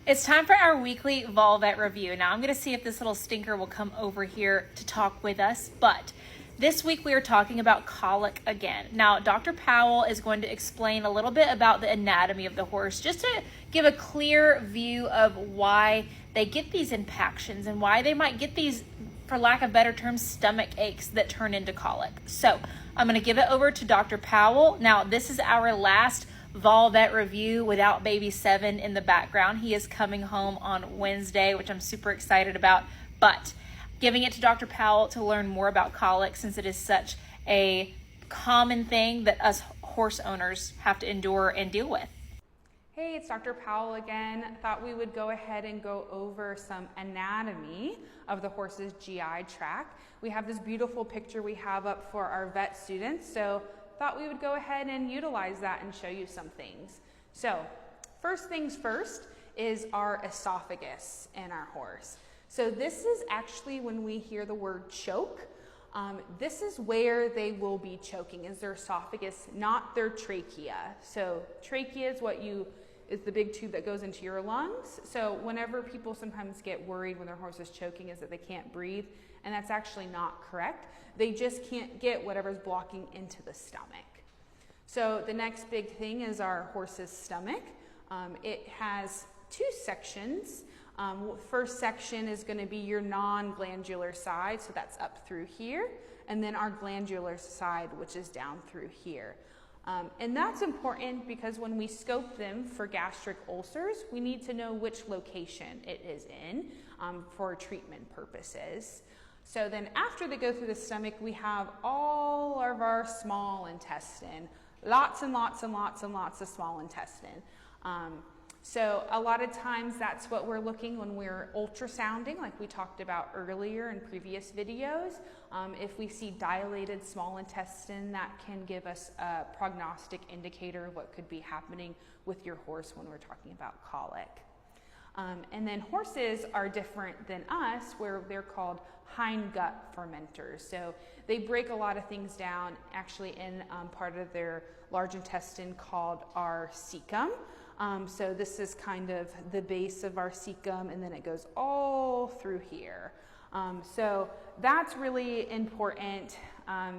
It's time for our weekly Vet Review. Now I'm going to see if this little stinker will come over here to talk with us, but this week we are talking about colic again. Now Dr. Powell is going to explain a little bit about the anatomy of the horse, just to give a clear view of why they get these impactions and why they might get these, for lack of better terms, stomach aches that turn into colic. So I'm going to give it over to Dr. Powell. Now this is our last Vet Review without baby Seven in the background. He is coming home on Wednesday, which I'm super excited about, but giving it to Dr. Powell to learn more about colic, since it is such a common thing that us horse owners have to endure and deal with. Hey, it's Dr. Powell again. Thought we would go ahead and go over some anatomy of the horse's GI tract. We have this beautiful picture we have up for our vet students, so thought we would go ahead and utilize that and show you some things. So first things first is our esophagus in our horse. So this is actually, when we hear the word choke, this is where they will be choking, is their esophagus, not their trachea. So trachea is the big tube that goes into your lungs. So whenever people sometimes get worried when their horse is choking, is that they can't breathe, and that's actually not correct. They just can't get whatever's blocking into the stomach. So the next big thing is our horse's stomach. It has two sections. First section is going to be your non-glandular side, so that's up through here, and then our glandular side, which is down through here. And that's important because when we scope them for gastric ulcers, we need to know which location it is in for treatment purposes. So then after they go through the stomach, we have all of our small intestine, lots and lots and lots and lots of small intestine. So a lot of times that's what we're looking when we're ultrasounding, like we talked about earlier in previous videos. If we see dilated small intestine, that can give us a prognostic indicator of what could be happening with your horse when we're talking about colic. And then horses are different than us, where they're called hindgut fermenters. So they break a lot of things down actually in part of their large intestine called our cecum. So this is kind of the base of our cecum, and then it goes all through here. So that's really important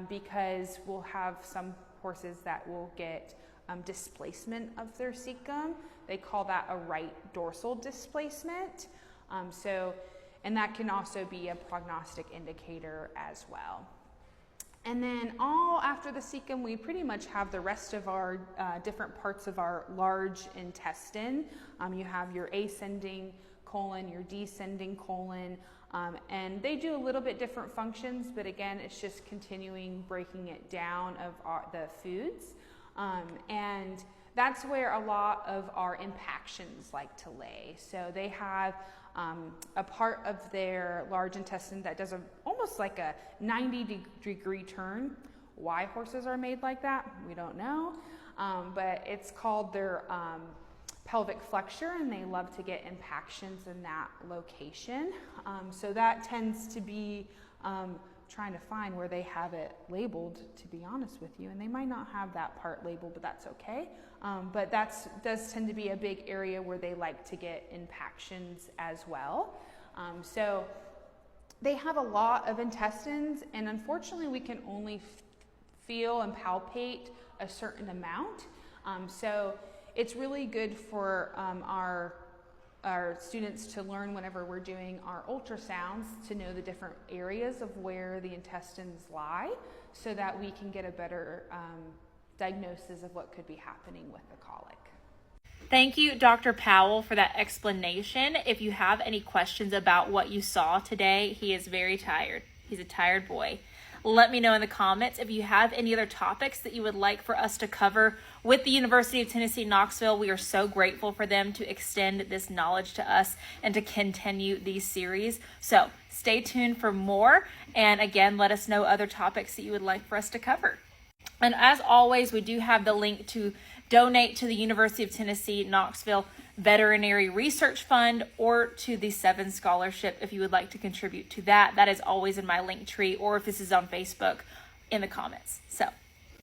because we'll have some horses that will get displacement of their cecum. They call that a right dorsal displacement. And that can also be a prognostic indicator as well. And then all after the cecum, we pretty much have the rest of our different parts of our large intestine. You have your ascending colon, your descending colon, and they do a little bit different functions, but again, it's just continuing breaking it down of the foods. And that's where a lot of our impactions like to lay. So they have a part of their large intestine that does almost like a 90-degree turn. Why horses are made like that, we don't know. But it's called their pelvic flexure, and they love to get impactions in that location. So that tends to be trying to find where they have it labeled, to be honest with you, and they might not have that part labeled, but that's okay. But that does tend to be a big area where they like to get impactions as well. So they have a lot of intestines, and unfortunately we can only feel and palpate a certain amount. So it's really good for our students to learn whenever we're doing our ultrasounds to know the different areas of where the intestines lie, so that we can get a better diagnosis of what could be happening with the colic. Thank you, Dr. Powell, for that explanation. If you have any questions about what you saw today, he is very tired. He's a tired boy. Let me know in the comments if you have any other topics that you would like for us to cover with the University of Tennessee, Knoxville. We are so grateful for them to extend this knowledge to us and to continue these series. So stay tuned for more. And again, let us know other topics that you would like for us to cover. And as always, we do have the link to donate to the University of Tennessee, Knoxville Veterinary Research Fund, or to the Seven Scholarship if you would like to contribute to that. That is always in my link tree, or if this is on Facebook, in the comments. So